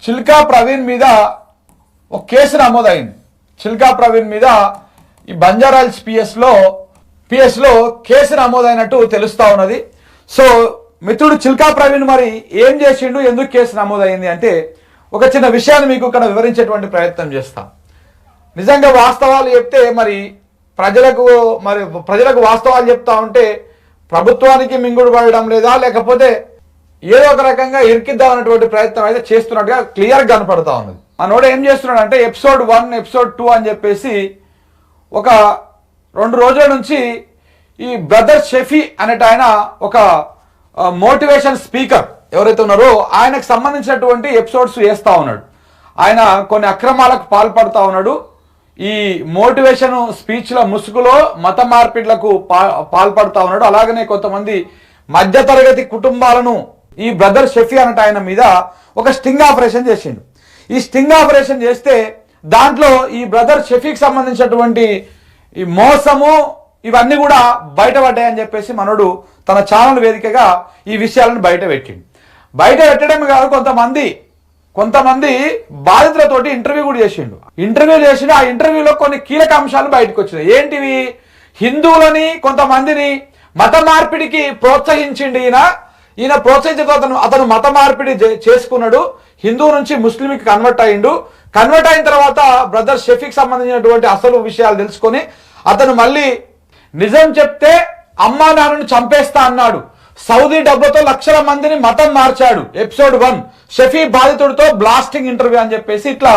చిల్కా ప్రవీణ్ మీద ఒక కేసు నమోదైంది. చిల్కా ప్రవీణ్ మీద ఈ బంజారాహిల్స్ పిఎస్లో కేసు నమోదైనట్టు తెలుస్తా ఉన్నది. సో మిత్రుడు చిల్కా ప్రవీణ్ మరి ఏం చేసిండు, ఎందుకు కేసు నమోదైంది అంటే ఒక చిన్న విషయాన్ని మీకు ఇక్కడ వివరించేటువంటి ప్రయత్నం చేస్తాం. నిజంగా వాస్తవాలు చెప్తే మరి ప్రజలకు వాస్తవాలు చెప్తా ఉంటే ప్రభుత్వానికి మింగుడు పడడం లేదా, లేకపోతే ఏదో ఒక రకంగా ఇరికిద్దామన్నటువంటి ప్రయత్నం అయితే చేస్తున్నట్టుగా క్లియర్గా కనపడతా ఉన్నది. మనోడు ఏం చేస్తున్నాడు అంటే ఎపిసోడ్ 1, ఎపిసోడ్ 2 అని చెప్పేసి ఒక 2 రోజుల నుంచి ఈ బ్రదర్ షఫీ అనేట ఆయన ఒక మోటివేషన్ స్పీకర్ ఎవరైతే ఉన్నారో ఆయనకు సంబంధించినటువంటి ఎపిసోడ్స్ వేస్తూ ఉన్నాడు. ఆయన కొన్ని అక్రమాలకు పాల్పడుతూ ఉన్నాడు. ఈ మోటివేషన్ స్పీచ్ల ముసుగులో మత మార్పిడ్లకు పాల్పడుతూ ఉన్నాడు. అలాగనే కొంతమంది మధ్యతరగతి కుటుంబాలను ఈ బ్రదర్ షఫీ అన్నట్టు ఆయన మీద ఒక స్టింగ్ ఆపరేషన్ చేసిండు. ఈ స్టింగ్ ఆపరేషన్ చేస్తే దాంట్లో ఈ బ్రదర్ షఫీకి సంబంధించినటువంటి ఈ మోసము ఇవన్నీ కూడా బయటపడ్డాయని చెప్పేసి మనోడు తన ఛానల్ వేదికగా ఈ విషయాలను బయట పెట్టడమే కాదు, కొంతమంది బాధితులతోటి ఇంటర్వ్యూ కూడా చేసిండు. ఆ ఇంటర్వ్యూలో కొన్ని కీలక అంశాలు బయటకు వచ్చినాయి. ఏంటివి? హిందువులని కొంతమందిని మత మార్పిడికి ప్రోత్సహించిండు. ఈయన ప్రోత్సహించిన అతను మత మార్పిడి చేసుకున్నాడు. హిందూ నుంచి ముస్లింకి కన్వర్ట్ అయిన తర్వాత బ్రదర్ షఫీకి సంబంధించినటువంటి అసలు విషయాలు తెలుసుకొని అతను మళ్ళీ నిజం చెప్తే అమ్మా నాన్నను చంపేస్తా అన్నాడు. సౌదీ డబ్బుతో లక్షల మందిని మతం మార్చాడు. ఎపిసోడ్ 1 షఫీ బాధితుడితో బ్లాస్టింగ్ ఇంటర్వ్యూ అని చెప్పేసి ఇట్లా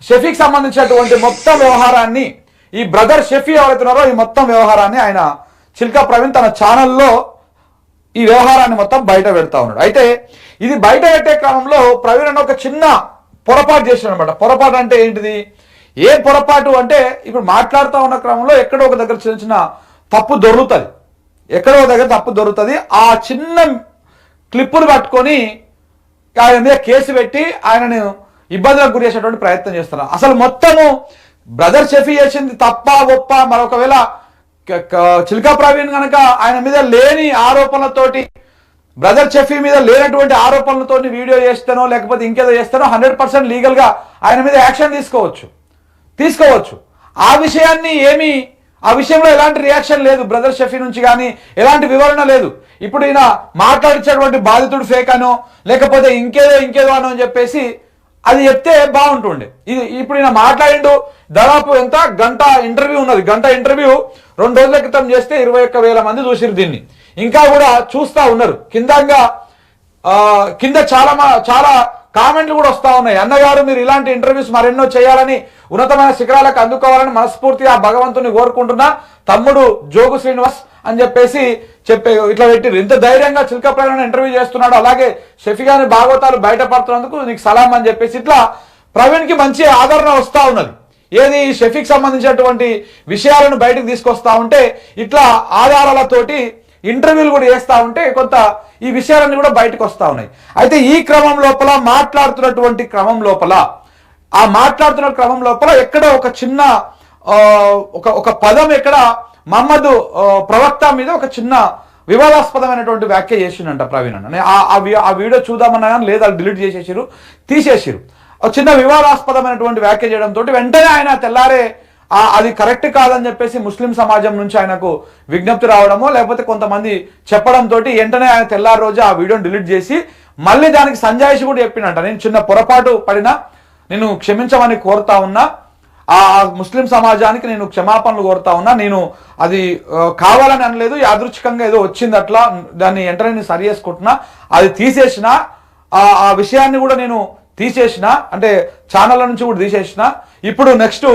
షఫీకి సంబంధించినటువంటి మొత్తం వ్యవహారాన్ని ఈ బ్రదర్ షఫీ ఎవరైతున్నారో ఈ మొత్తం వ్యవహారాన్ని ఆయన చిల్కా ప్రవీణ్ తన ఛానల్లో ఈ వ్యవహారాన్ని మొత్తం బయట పెడతా ఉన్నాడు. అయితే ఇది బయట పెట్టే క్రమంలో ప్రవీణ్ అన్న ఒక చిన్న పొరపాటు చేశాడు అనమాట. పొరపాటు అంటే ఏంటిది? ఏ పొరపాటు అంటే ఇప్పుడు మాట్లాడుతూ ఉన్న క్రమంలో ఎక్కడో ఒక దగ్గర చిన్న తప్పు దొరుకుతుంది. ఆ చిన్న క్లిప్పులు పట్టుకొని ఆయన మీద కేసు పెట్టి ఆయనను ఇబ్బందులకు గురి చేసేటువంటి ప్రయత్నం చేస్తున్నారు. అసలు మొత్తము బ్రదర్ షఫీ చేసింది తప్ప గొప్ప మరొకవేళ చిల్కా ప్రవీణ్ కనుక ఆయన మీద లేని ఆరోపణలతోటి బ్రదర్ షఫీ మీద లేనటువంటి ఆరోపణలతోటి వీడియో చేస్తానో లేకపోతే ఇంకేదో చేస్తానో 100% లీగల్గా ఆయన మీద యాక్షన్ తీసుకోవచ్చు. ఆ విషయంలో ఎలాంటి రియాక్షన్ లేదు బ్రదర్ షఫీ నుంచి, కానీ ఎలాంటి వివరణ లేదు. ఇప్పుడు ఈయన మాట్లాడించేటువంటి బాధితుడు ఫేక్ అనో లేకపోతే ఇంకేదో అనో అని చెప్పేసి అది చెప్తే బాగుంటుండే. ఇప్పుడు ఈయన మాట్లాడిండు. దాదాపు గంట ఇంటర్వ్యూ ఉన్నది. గంట ఇంటర్వ్యూ 2 రోజుల క్రితం చేస్తే 21,000 మంది చూసిరు దీన్ని. ఇంకా కూడా చూస్తా ఉన్నారు. కింద చాలా కామెంట్లు కూడా వస్తా ఉన్నాయి. అన్నగారు మీరు ఇలాంటి ఇంటర్వ్యూస్ మరెన్నో చేయాలని, ఉన్నతమైన శిఖరాలకు అందుకోవాలని మనస్ఫూర్తిగా భగవంతుని కోరుకుంటున్నా, తమ్ముడు జోగు శ్రీనివాస్ అని చెప్పేసి ఇట్లా పెట్టిరు. ఇంత ధైర్యంగా చిల్కా ప్రవీణ్ ఇంటర్వ్యూ చేస్తున్నాడు, అలాగే షఫీ గారి భాగవతాలు బయటపడుతున్నందుకు నీకు సలాం అని చెప్పేసి ఇట్లా ప్రవీణ్కి మంచి ఆదరణ వస్తూ ఉన్నది. ఏది షఫీకి సంబంధించినటువంటి విషయాలను బయటకు తీసుకొస్తా ఉంటే ఇట్లా ఆధారాలతోటి ఇంటర్వ్యూలు కూడా చేస్తూ ఉంటే కొంత ఈ విషయాలన్నీ కూడా బయటకు వస్తూ ఉన్నాయి. అయితే ఈ క్రమం లోపల మాట్లాడుతున్న క్రమం లోపల ఎక్కడ ఒక చిన్న ఒక పదం ఎక్కడ మహమ్మద్ ప్రవక్త మీద ఒక చిన్న వివాదాస్పదమైనటువంటి వ్యాఖ్య చేసిండంట ప్రవీణ్ అన్న. ఆ వీడియో చూద్దామన్నా కానీ లేదా డిలీట్ తీసేసిరు. ఒక చిన్న వివాదాస్పదమైనటువంటి వ్యాఖ్య చేయడంతో వెంటనే ఆయన తెల్లారే అది కరెక్ట్ కాదని చెప్పేసి ముస్లిం సమాజం నుంచి ఆయనకు విజ్ఞప్తి రావడమో లేకపోతే కొంతమంది చెప్పడంతో వెంటనే ఆయన తెల్లారి రోజు ఆ వీడియోని డిలీట్ చేసి మళ్ళీ దానికి సంజాయిషి కూడా చెప్పినట్ట. నేను చిన్న పొరపాటు పడినా నేను క్షమించమని కోరుతా ఉన్నా, ఆ ముస్లిం సమాజానికి నేను క్షమాపణలు కోరుతా ఉన్నా, నేను అది కావాలని అనలేదు, యాదృచ్ఛికంగా ఏదో వచ్చింది అట్లా, దాన్ని వెంటనే నేను సరి చేసుకుంటున్నా, అది తీసేసిన ఆ విషయాన్ని కూడా నేను తీసేసిన, అంటే ఛానళ్ళ నుంచి కూడా తీసేసిన. ఇప్పుడు నెక్స్ట్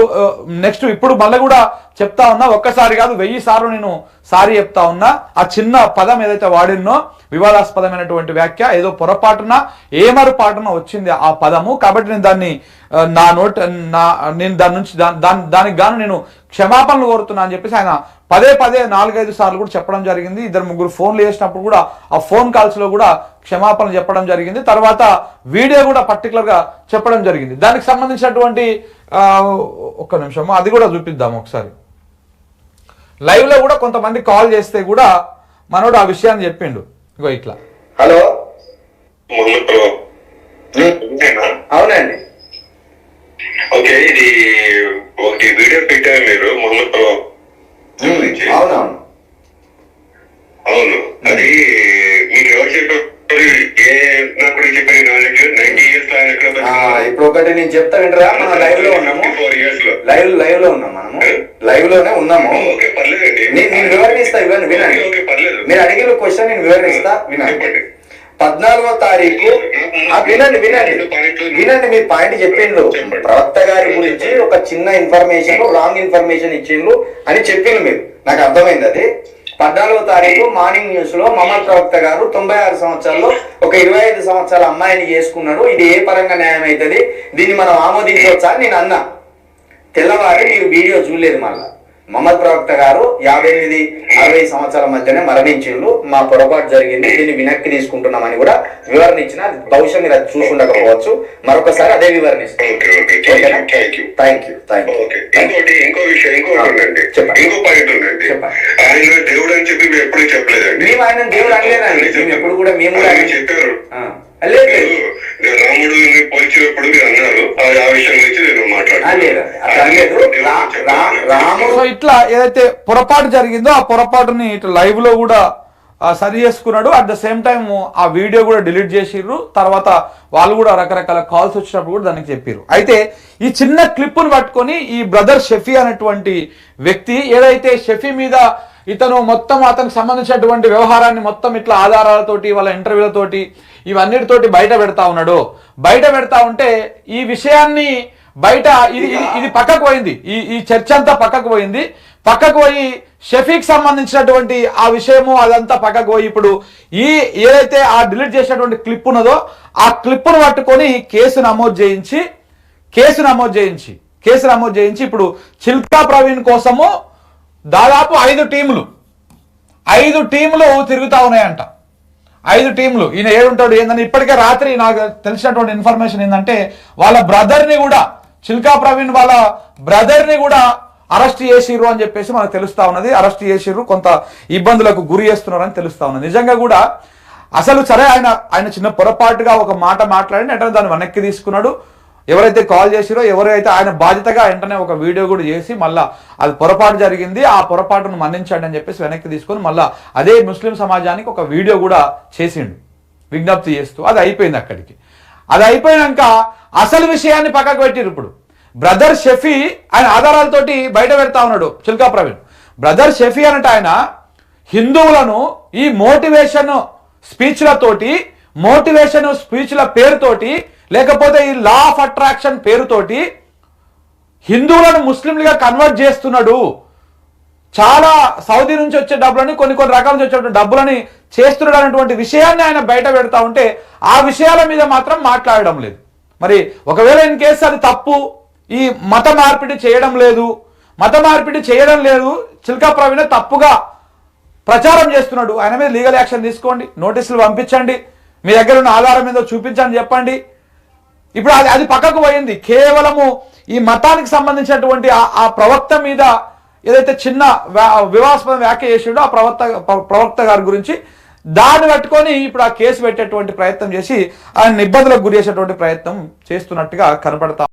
ఇప్పుడు మళ్ళీ కూడా చెప్తా ఉన్నా, ఒక్కసారి కాదు 1000 సార్లు నేను సారీ చెప్తా ఉన్నా. ఆ చిన్న పదం ఏదైతే వాడినో వివాదాస్పదమైనటువంటి వ్యాఖ్య ఏదో పొరపాటున ఏమరుపాటున వచ్చింది ఆ పదము, కాబట్టి నేను దాన్ని నేను దాని నుంచి దానికి గాను నేను క్షమాపణలు కోరుతున్నా అని చెప్పేసి ఆయన పదే 4-5 సార్లు కూడా చెప్పడం జరిగింది. 2-3 ఫోన్లు చేసినప్పుడు కూడా ఆ ఫోన్ కాల్స్ లో కూడా క్షమాపణలు చెప్పడం జరిగింది. తర్వాత వీడియో కూడా పర్టికులర్గా చెప్పడం జరిగింది. దానికి సంబంధించినటువంటి ఒక్క నిమిషము అది కూడా చూపిద్దాం ఒకసారి. లైవ్ లో కూడా కొంతమంది కాల్ చేస్తే కూడా మనోడు ఆ విషయాన్ని చెప్పిండు. ఇగో ఇట్లా. హలో అవునండి. ఓకే, ఇది ఒకటి వీడియో పెట్టారు మీరు మొహమ్మద్ ప్రవాబ్. అవునవును. అవును, అది మీకు ఎవరు చెప్పారు? నాకు చెప్పారు నాలెడ్జ్ 90 years ఇప్పుడు ఒకటి నేను చెప్తా వింటరా? మనం లైవ్ లో ఉన్నాము, లైవ్ లో ఉన్నాం, మనము లైవ్ లోనే ఉన్నాము. నేను వివరణిస్తా, ఇవన్నీ వినండి. మీరు అడిగిన క్వశ్చన్ నేను వివరణిస్తా, వినండి. 14వ తారీఖు వినండి వినండి వినండి మీరు పాయింట్ చెప్పిండ్రు. ప్రవక్త గారి గురించి ఒక చిన్న ఇన్ఫర్మేషన్, రాంగ్ ఇన్ఫర్మేషన్ ఇచ్చిండ్రు అని చెప్పిండ్రు మీరు, నాకు అర్థమైంది. అది 14వ తారీఖు మార్నింగ్ న్యూస్ లో మహమ్మద్ ప్రవక్త గారు 96 సంవత్సరాల్లో ఒక 25 సంవత్సరాల అమ్మాయిని చేసుకున్నాడు, ఇది ఏ పరంగా న్యాయం అవుతుంది, దీన్ని మనం ఆమోదించవచ్చా అని నేను అన్నా. తెల్లవారి మీరు వీడియో చూడలేదు. మళ్ళా మహమ్మద్ ప్రవక్త గారు 58-60 సంవత్సరాల మధ్యనే మరణించిండ్రు, మా పొరపాటు జరిగింది, దీన్ని వినక్కి తీసుకుంటున్నామని కూడా వివరణ ఇచ్చిన. బహుశా మీరు అది చూసి ఉండకపోవచ్చు, మరొకసారి అదే వివరణిస్తాం. ఇంకో విషయం, ఇంకో పాయింట్ ఉందండి. ఆయన దేవుడు అని చెప్పి మేము ఎప్పుడు చెప్పలేదండి. మేము ఆయన దేవుడు అనలేదండి, మేము ఎప్పుడు కూడా మేము కూడా చెప్పారు. లేదు, రాముడిని పోల్చినప్పుడు మీరు అన్నారు, ఆ విషయం గురించి నేను మాట్లాడలేదు. సో ఇట్లా ఏదైతే పొరపాటు జరిగిందో ఆ పొరపాటుని ఇట్లా లైవ్ లో కూడా సరి చేసుకున్నాడు. అట్ ద సేమ్ టైం ఆ వీడియో కూడా డిలీట్ చేసిర్రు. తర్వాత వాళ్ళు కూడా రకరకాల కాల్స్ వచ్చినప్పుడు కూడా దానికి చెప్పారు. అయితే ఈ చిన్న క్లిప్పును పట్టుకొని ఈ బ్రదర్ షఫీ అనేటువంటి వ్యక్తి ఏదైతే షఫీ మీద ఇతను మొత్తం అతనికి సంబంధించినటువంటి వ్యవహారాన్ని మొత్తం ఇట్లా ఆధారాలతోటి వాళ్ళ ఇంటర్వ్యూలతోటి ఇవన్నిటితోటి బయట పెడతా ఉన్నాడు. బయట పెడతా ఉంటే ఈ విషయాన్ని బయట ఇది పక్కకు పోయింది, ఈ చర్చ అంతా పక్కకు పోయింది. పక్కకు పోయి షఫీక్ సంబంధించినటువంటి ఆ విషయము అదంతా పక్కకు పోయి ఇప్పుడు ఈ ఏదైతే ఆ డిలీట్ చేసినటువంటి క్లిప్ ఉన్నదో ఆ క్లిప్పును పట్టుకొని కేసు నమోదు చేయించి ఇప్పుడు చిల్కా ప్రవీణ్ కోసము దాదాపు 5 టీములు తిరుగుతా ఉన్నాయంట. 5 టీంలు. ఈయన ఏడుంటాడు ఏందని ఇప్పటికే రాత్రి నాకు తెలిసినటువంటి ఇన్ఫర్మేషన్ ఏంటంటే వాళ్ళ బ్రదర్ని కూడా, చిల్కా ప్రవీణ్ వాళ్ళ బ్రదర్ని కూడా అరెస్ట్ చేసిర్రు అని చెప్పేసి మనకు తెలుస్తా ఉన్నది. అరెస్ట్ చేసిర్రు, కొంత ఇబ్బందులకు గురి చేస్తున్నారు అని తెలుస్తా ఉన్నది. నిజంగా కూడా అసలు సరే ఆయన చిన్న పొరపాటుగా ఒక మాట మాట్లాడి వెంటనే దాన్ని వెనక్కి తీసుకున్నాడు. ఎవరైతే కాల్ చేసిరో ఎవరైతే ఆయన బాధ్యతగా వెంటనే ఒక వీడియో కూడా చేసి మళ్ళా అది పొరపాటు జరిగింది, ఆ పొరపాటును మన్నించండి అని చెప్పేసి వెనక్కి తీసుకొని మళ్ళా అదే ముస్లిం సమాజానికి ఒక వీడియో కూడా చేసిండు విజ్ఞప్తి చేస్తూ. అది అయిపోయింది అక్కడికి. అది అయిపోయినాక అసలు విషయాన్ని పక్కకు పెట్టిరు. ఇప్పుడు బ్రదర్ షఫీ ఆయన ఆధారాలతోటి బయట పెడతా ఉన్నాడు చిల్కా ప్రవీణ్. బ్రదర్ షఫీ అన్నట్టు ఆయన హిందువులను ఈ మోటివేషన్ స్పీచ్ల పేరుతోటి లేకపోతే ఈ లా ఆఫ్ అట్రాక్షన్ పేరుతోటి హిందువులను ముస్లింలుగా కన్వర్ట్ చేస్తున్నాడు. చాలా సౌదీ నుంచి వచ్చే డబ్బులని కొన్ని రకాల నుంచి వచ్చే డబ్బులని చేస్తున్నాడు అనేటువంటి విషయాన్ని ఆయన బయట పెడతా ఉంటే ఆ విషయాల మీద మాత్రం మాట్లాడడం లేదు. మరి ఒకవేళ ఇన్ కేసు అది తప్పు, ఈ మత మార్పిడి చేయడం లేదు, చిల్కా ప్రవీణ్ తప్పుగా ప్రచారం చేస్తున్నాడు, ఆయన మీద లీగల్ యాక్షన్ తీసుకోండి, నోటీసులు పంపించండి, మీ దగ్గర ఉన్న ఆధారం ఏదో చూపించండి, చెప్పండి. ఇప్పుడు అది పక్కకు పోయింది. కేవలము ఈ మతానికి సంబంధించినటువంటి ఆ ప్రవక్త మీద ఏదైతే చిన్న వివాదాస్పద వ్యాఖ్య చేసిండో ఆ ప్రవక్త గారి గురించి దాన్ని పట్టుకొని ఇప్పుడు ఆ కేసు పెట్టేటువంటి ప్రయత్నం చేసి ఆయన ఇబ్బందులకు గురి చేసేటువంటి ప్రయత్నం చేస్తున్నట్టుగా కనపడతా.